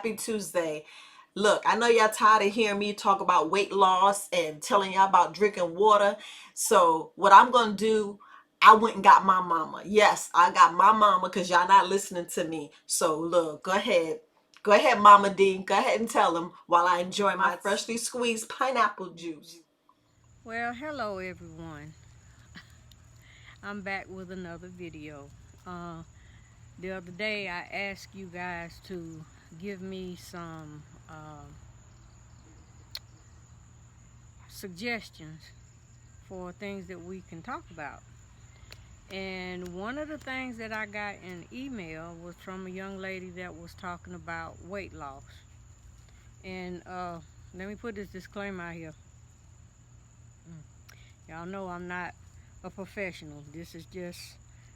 Happy Tuesday. Look, I know y'all tired of hearing me talk about weight loss and telling y'all about drinking water. So what I'm going to do, I went and got my mama. Yes, I got my mama because y'all not listening to me. So look, go ahead. Go ahead, Mama D. Go ahead and tell them while I enjoy my freshly squeezed pineapple juice. Well, hello everyone. I'm back with another video. Uh, the other day I asked you guys to give me some suggestions for things that we can talk about. And one of the things that I got in email was from a young lady that was talking about weight loss. And let me put this disclaimer out here. Y'all know I'm not a professional. This is just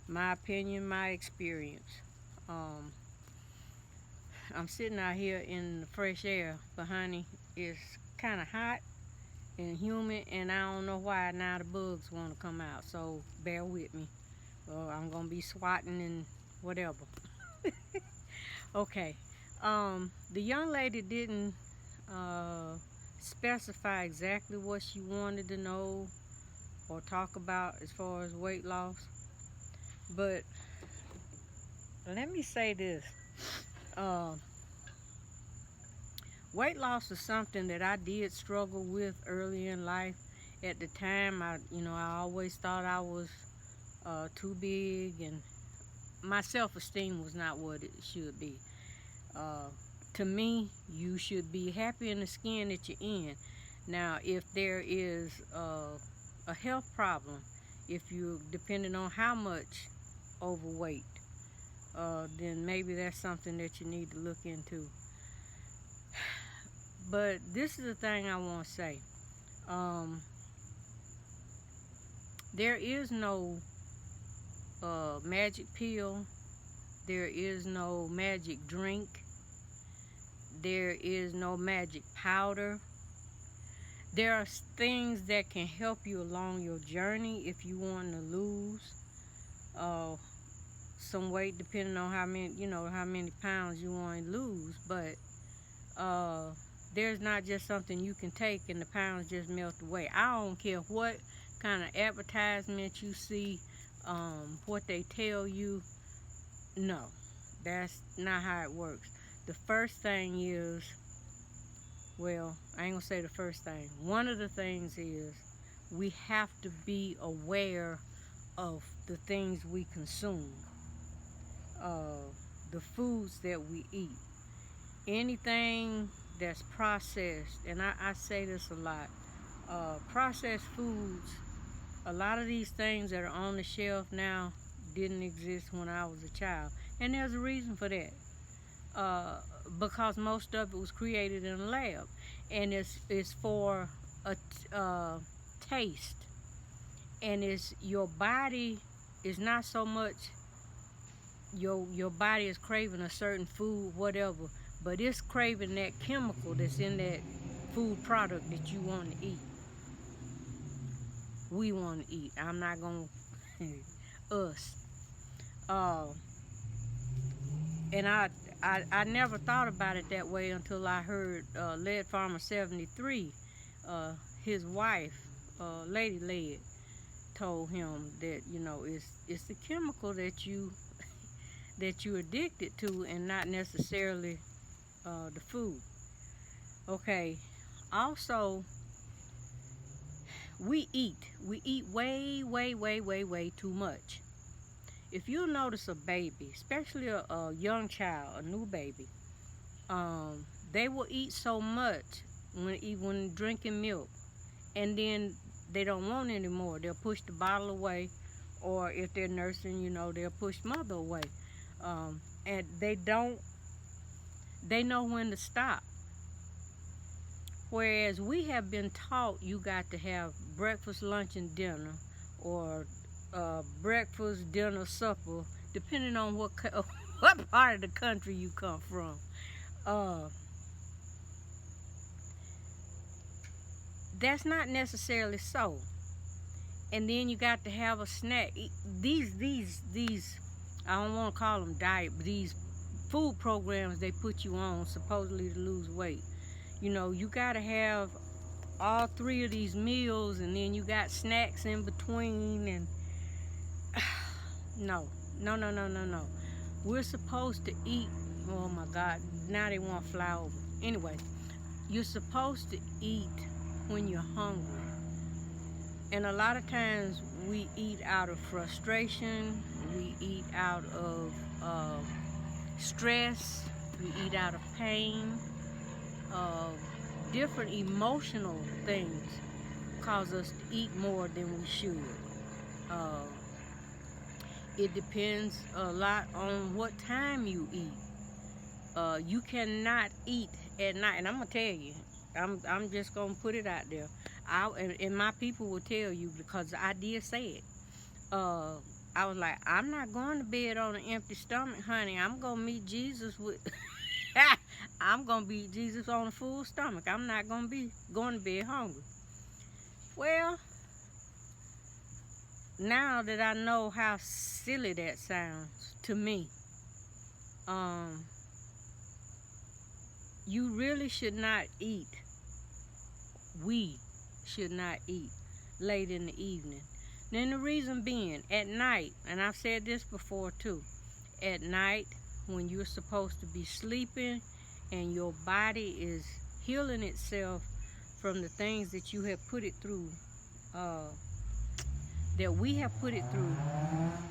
my opinion, my experience. Um, I'm sitting out here in the fresh air, but honey, it's kind of hot and humid, and I don't know why now the bugs want to come out. So bear with me. I'm gonna be swatting and whatever. Okay. The young lady didn't uh, specify exactly what she wanted to know or talk about as far as weight loss, but let me say this. Uh, Weight loss is something that I did struggle with early in life. At the time, I always thought I was too big, and my self-esteem was not what it should be. Uh, to me, you should be happy in the skin that you're in. Now, if there is a health problem, if you're depending on how much overweight, then maybe that's something that you need to look into. But this is the thing I want to say. Um, there is no magic pill. There is no magic drink. There is no magic powder. There are things that can help you along your journey if you want to lose uh, some weight, depending on how many pounds you want to lose. But there's not just something you can take and the pounds just melt away. I don't care what kind of advertisement you see, what they tell you. No, that's not how it works. The first thing is, well, I ain't gonna say the first thing. One of the things is we have to be aware of the things we consume, uh, the foods that we eat. Anything that's processed, and I say this a lot, processed foods, a lot of these things that are on the shelf now didn't exist when I was a child. And there's a reason for that. Uh, because most of it was created in a lab. And it's for a taste. And it's your body is not so much your body is craving a certain food, whatever, but it's craving that chemical that's in that food product that you want to eat. We want to eat. I'm not gonna us. Uh, and I never thought about it that way until I heard Lead Farmer 73, his wife, Lady Lead, told him that it's the chemical that you're addicted to, and not necessarily the food. Okay. Also, we eat way too much. If you notice a baby, especially a young child, a new baby, they will eat so much when drinking milk, and then they don't want any more. They'll push the bottle away, or if they're nursing, they'll push mother away, and they know when to stop. Whereas we have been taught you got to have breakfast, lunch, and dinner, or breakfast, dinner, supper, depending on what what part of the country you come from. Uh, that's not necessarily so. And then you got to have a snack. These I don't want to call them diet, but these food programs they put you on supposedly to lose weight. You know, you got to have all three of these meals, and then you got snacks in between, and no, no, no, no, no, no. We're supposed to eat. Oh my God, now they want to fly over. Anyway, you're supposed to eat when you're hungry. And a lot of times we eat out of frustration, we eat out of stress, we eat out of pain. Uh, Different emotional things cause us to eat more than we should. Uh, it depends a lot on what time you eat. You cannot eat at night, and I'm gonna tell you, I'm just gonna put it out there. And my people will tell you because I did say it. Uh, I was like, I'm not going to bed on an empty stomach, honey. I'm gonna meet Jesus with. I'm gonna meet Jesus on a full stomach. I'm not gonna be going to bed hungry. Well, now that I know how silly that sounds to me, um, you really should not eat. We should not eat late in the evening. Then the reason being, at night, and I've said this before too, at night when you're supposed to be sleeping and your body is healing itself from the things that you have put it through, that we have put it through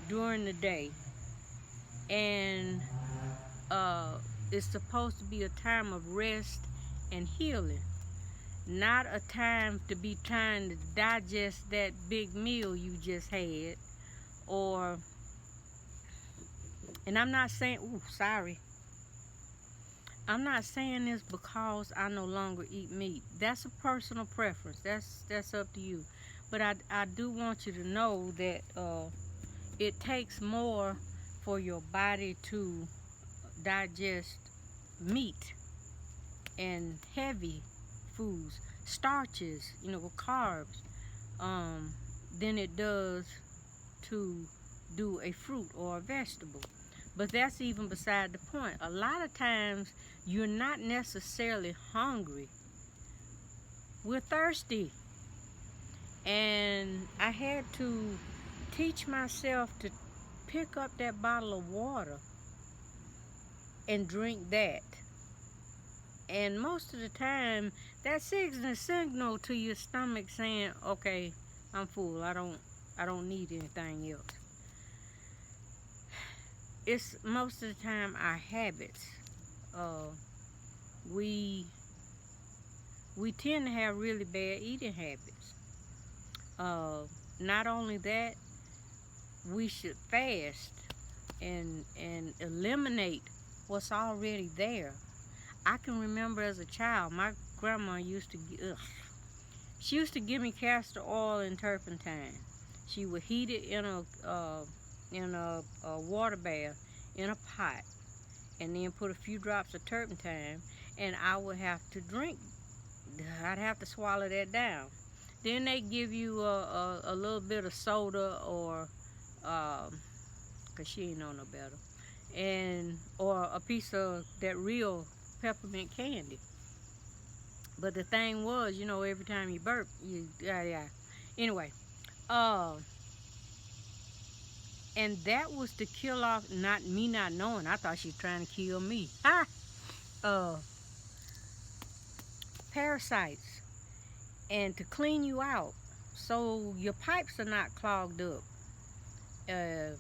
during the day, and it's supposed to be a time of rest and healing, not a time to be trying to digest that big meal you just had. Or, and I'm not saying, ooh, sorry, I'm not saying this because I no longer eat meat. That's a personal preference. That's up to you. But I do want you to know that it takes more for your body to digest meat and heavy foods, starches, you know, carbs, than it does to do a fruit or a vegetable. But that's even beside the point. A lot of times you're not necessarily hungry. We're thirsty. And I had to teach myself to pick up that bottle of water and drink that. And most of the time, that sends a signal to your stomach saying, "Okay, I'm full. I don't need anything else." It's most of the time our habits. Uh, we we tend to have really bad eating habits. Not only that, we should fast and eliminate what's already there. I can remember as a child, my grandma used to she used to give me castor oil and turpentine. She would heat it in a water bath in a pot, and then put a few drops of turpentine, and I would have to drink. I'd have to swallow that down. Then they give you a little bit of soda, or cause she ain't know no better, and or a piece of that real peppermint candy. But the thing was, you know, every time you burp, yeah. Anyway, uh, and that was to kill off, not me not knowing. I thought she was trying to kill me. Ha! Uh, Parasites, and to clean you out, so your pipes are not clogged up. Uh,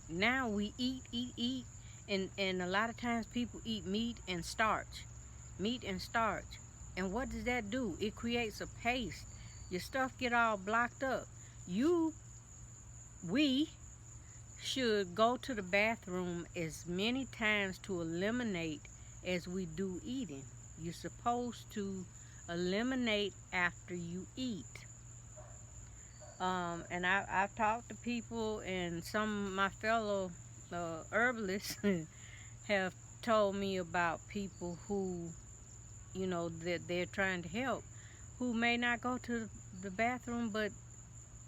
Now we eat, and a lot of times people eat meat and starch. And what does that do? It creates a paste. Your stuff get all blocked up. We should go to the bathroom as many times to eliminate as we do eating. You're supposed to eliminate after you eat. And I've talked to people, and some of my fellow herbalists have told me about people who, you know, that they're trying to help, who may not go to the bathroom but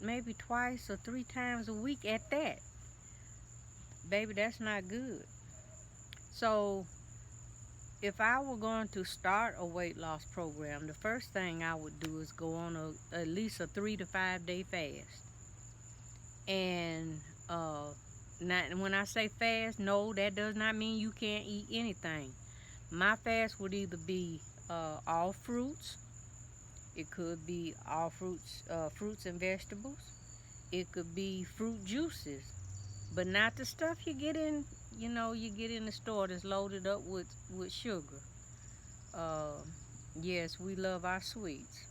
maybe twice or three times a week at that. Baby, that's not good. So if I were going to start a weight loss program, the first thing I would do is go on at least a 3 to 5 day fast. And not, when I say fast, no, that does not mean you can't eat anything. My fast would either be all fruits. It could be all fruits and vegetables. It could be fruit juices, but not the stuff you get in, you get in the store that's loaded up with sugar. Uh, yes, we love our sweets,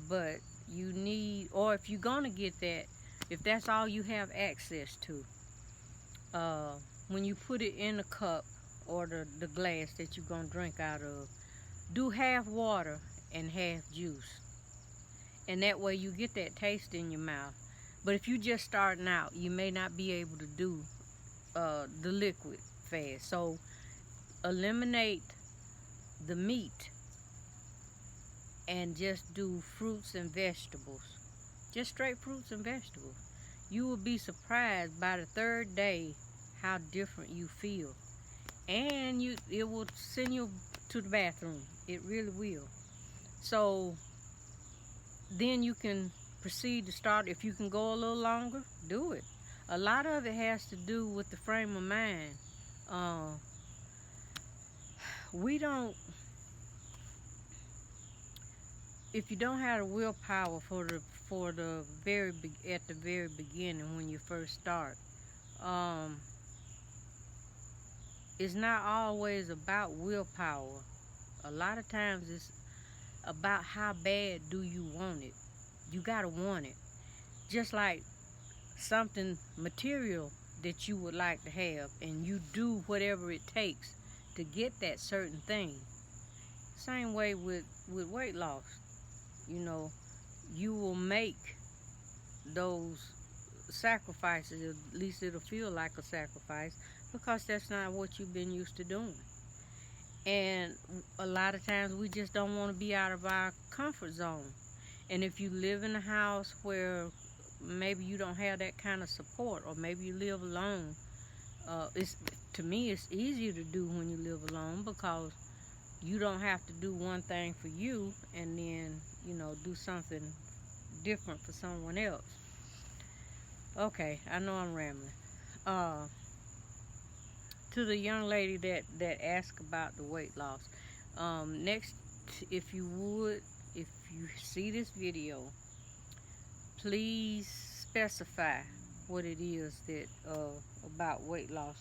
but you need, or if you're gonna get that, if that's all you have access to, uh, when you put it in the cup or the glass that you're gonna drink out of, do half water and half juice, and that way you get that taste in your mouth. But if you just starting out, you may not be able to do the liquid fast. So eliminate the meat and just do fruits and vegetables. Just straight fruits and vegetables. You will be surprised by the third day how different you feel. And it will send you to the bathroom. It really will. So then you can proceed to start. If you can go a little longer, do it. A lot of it has to do with the frame of mind. Uh, we don't, if you don't have the willpower for the at the very beginning when you first start, um, it's not always about willpower. A lot of times it's about how bad do you want it. You gotta want it. Just like something material that you would like to have, and you do whatever it takes to get that certain thing. Same way with weight loss. You will make those sacrifices. At least it'll feel like a sacrifice, because that's not what you've been used to doing. And a lot of times we just don't want to be out of our comfort zone. And if you live in a house where maybe you don't have that kind of support, or maybe you live alone, to me it's easier to do when you live alone, because you don't have to do one thing for you and then do something different for someone else. Okay, I know I'm rambling. To the young lady that asked about the weight loss, next, if you see this video, please specify what it is that about weight loss,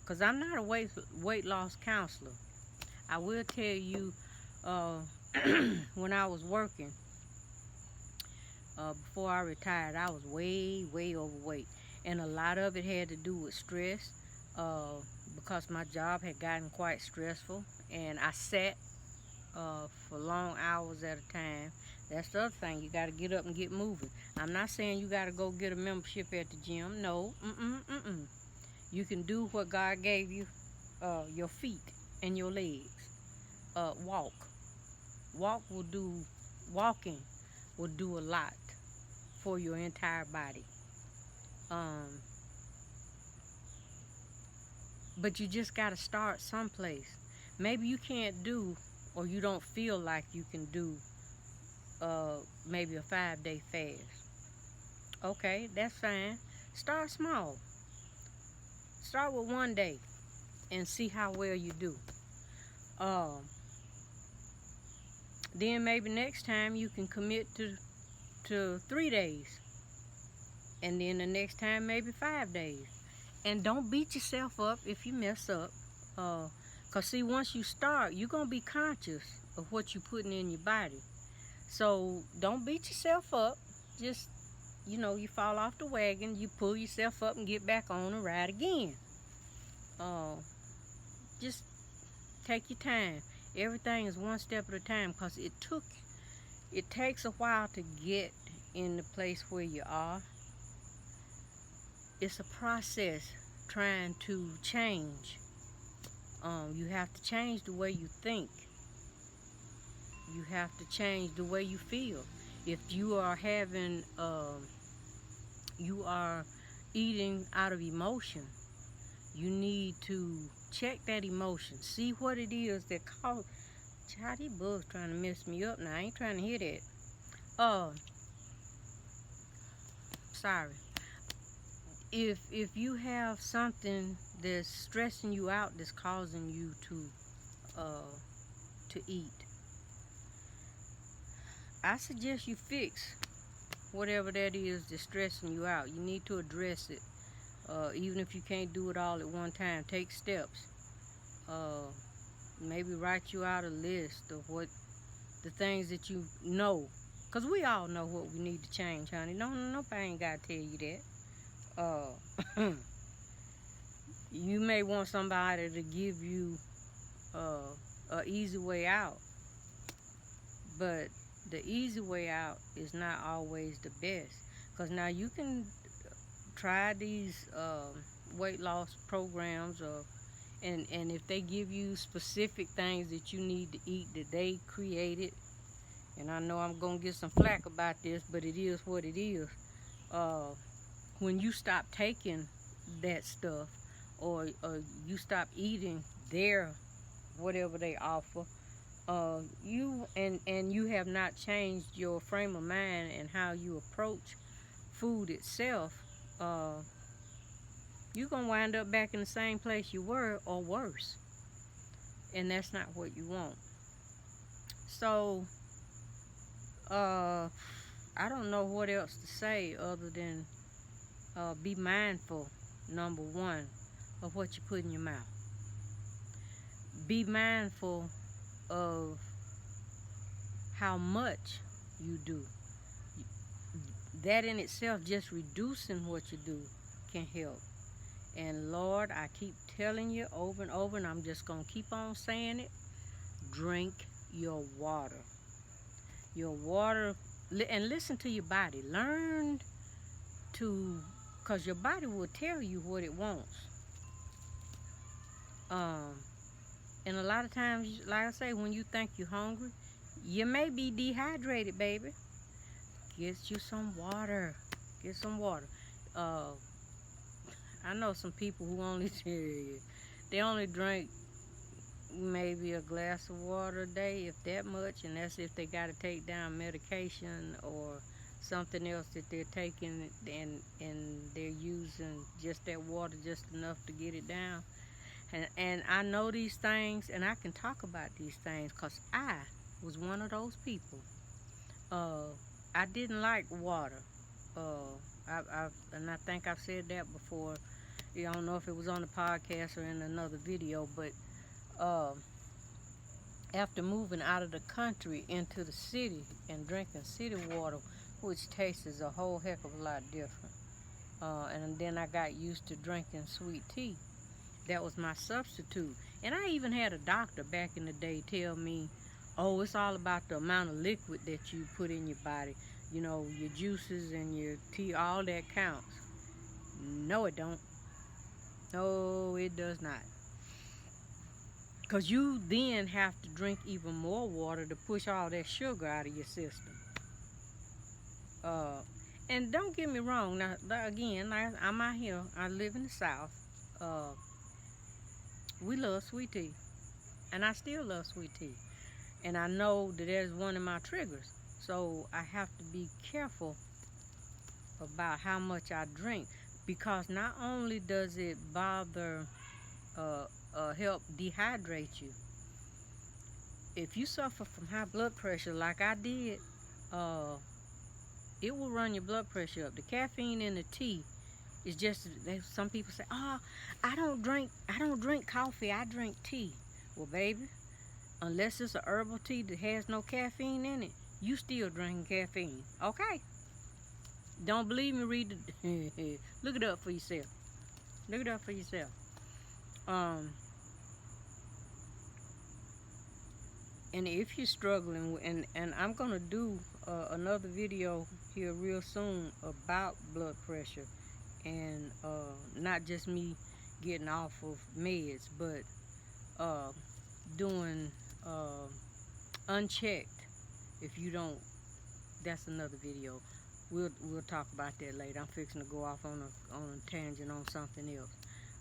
because I'm not a weight loss counselor. I will tell you, when I was working, before I retired, I was way overweight, and a lot of it had to do with stress, because my job had gotten quite stressful, and I sat for long hours at a time. That's the other thing. You got to get up and get moving. I'm not saying you got to go get a membership at the gym. No. You can do what God gave you, your feet and your legs. Walk. Walking will do a lot for your entire body. But you just got to start someplace. Maybe you can't do, or you don't feel like you can do, maybe a 5-day fast. Okay, that's fine. Start small. Start with 1 day and see how well you do. Then maybe next time you can commit to 3 days. And then the next time maybe 5 days. And don't beat yourself up if you mess up. Because see, once you start, you're going to be conscious of what you're putting in your body. So don't beat yourself up. Just, you fall off the wagon, you pull yourself up and get back on and ride again. Just take your time. Everything is one step at a time, because it takes a while to get in the place where you are. It's a process trying to change. You have to change the way you think. You have to change the way you feel. If you are you are eating out of emotion, you need to check that emotion. See what it is that cause. Child, these bugs trying to mess me up now. I ain't trying to hear that. Sorry. If you have something that's stressing you out, that's causing you to eat, I suggest you fix whatever that is that's stressing you out. You need to address it. Even if you can't do it all at one time, take steps. Maybe write you out a list of what the things that you know. Because we all know what we need to change, honey. Nobody ain't got to tell you that. You may want somebody to give you a easy way out. But the easy way out is not always the best. Because now you can try these weight loss programs, and if they give you specific things that you need to eat that they created, and I know I'm going to get some flack about this, but it is what it is. When you stop taking that stuff, or you stop eating their whatever they offer, you have not changed your frame of mind and how you approach food itself, you're going to wind up back in the same place you were or worse. And that's not what you want. So, I don't know what else to say other than be mindful, number one, of what you put in your mouth. Be mindful of how much you do. That in itself, just reducing what you do, can help. And Lord, I keep telling you over and over, and I'm just going to keep on saying it. Drink your water. Your water, and listen to your body. Learn to, because your body will tell you what it wants. And a lot of times, like I say, when you think you're hungry, you may be dehydrated, baby. Get you some water. Get some water. I know some people who they only drink maybe a glass of water a day, if that much, and that's if they got to take down medication or something else that they're taking, and they're using just that water just enough to get it down. And I know these things, and I can talk about these things because I was one of those people. I didn't like water. And I think I've said that before. I don't know if it was on the podcast or in another video, but after moving out of the country into the city and drinking city water, which tastes a whole heck of a lot different, and then I got used to drinking sweet tea. That was my substitute. And I even had a doctor back in the day tell me, oh, it's all about the amount of liquid that you put in your body. You know, your juices and your tea, all that counts. No, it don't. No, it does not. Because you then have to drink even more water to push all that sugar out of your system. And don't get me wrong. Now, again, I'm out here. I live in the South. We love sweet tea. And I still love sweet tea. And I know that there's one of my triggers. So I have to be careful about how much I drink. Because not only does it bother, help dehydrate you. If you suffer from high blood pressure like I did, it will run your blood pressure up. The caffeine in the tea is just, some people say, oh, I don't drink coffee, I drink tea. Well, baby, unless it's a herbal tea that has no caffeine in it, you still drinking caffeine. Okay? Don't believe me, read the look it up for yourself. Look it up for yourself. And if you're struggling, and I'm gonna do another video here real soon about blood pressure, and not just me getting off of meds, but doing unchecked. If you don't, that's another video. We'll talk about that later. I'm fixing to go off on a tangent on something else.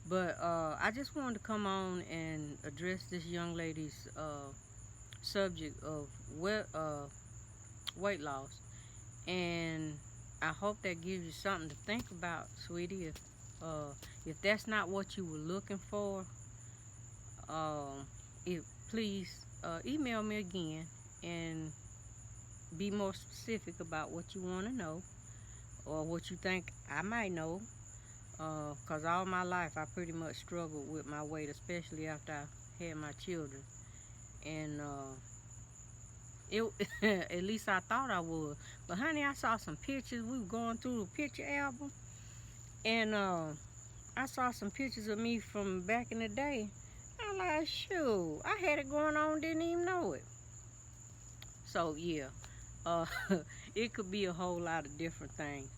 But I just wanted to come on and address this young lady's subject of weight loss, and I hope that gives you something to think about, sweetie. If that's not what you were looking for, um, if please email me again and be more specific about what you want to know or what you think I might know. Cause all my life I pretty much struggled with my weight, especially after I had my children, and it at least I thought I would. But honey, I saw some pictures. We were going through the picture album, and I saw some pictures of me from back in the day. I'm like, shoot, I had it going on, didn't even know it. So yeah, uh, it could be a whole lot of different things.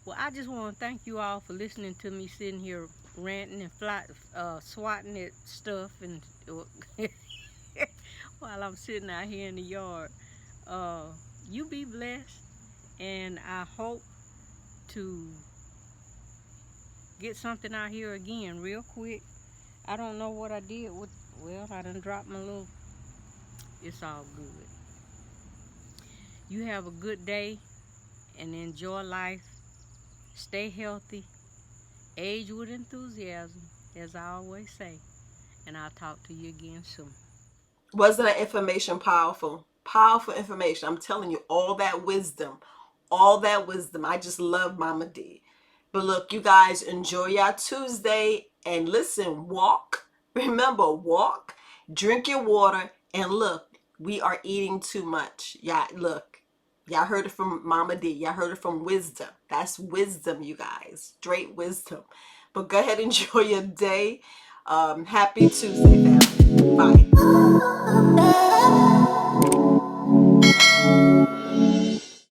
Well, I just want to thank you all for listening to me sitting here ranting and swatting at stuff and while I'm sitting out here in the yard. Uh, you be blessed, and I hope to get something out here again real quick. I don't know what I did with. Well, I done dropped my little. It's all good. You have a good day and enjoy life. Stay healthy. Age with enthusiasm, as I always say. And I'll talk to you again soon. Wasn't that information powerful? Powerful information. I'm telling you, all that wisdom, all that wisdom. I just love Mama D. But look, you guys, enjoy your Tuesday and listen, walk. Remember, walk, drink your water, and look, we are eating too much. Yeah, look, y'all heard it from Mama D. Y'all heard it from wisdom. That's wisdom, you guys. Straight wisdom. But go ahead and enjoy your day. Happy Tuesday, family. Bye.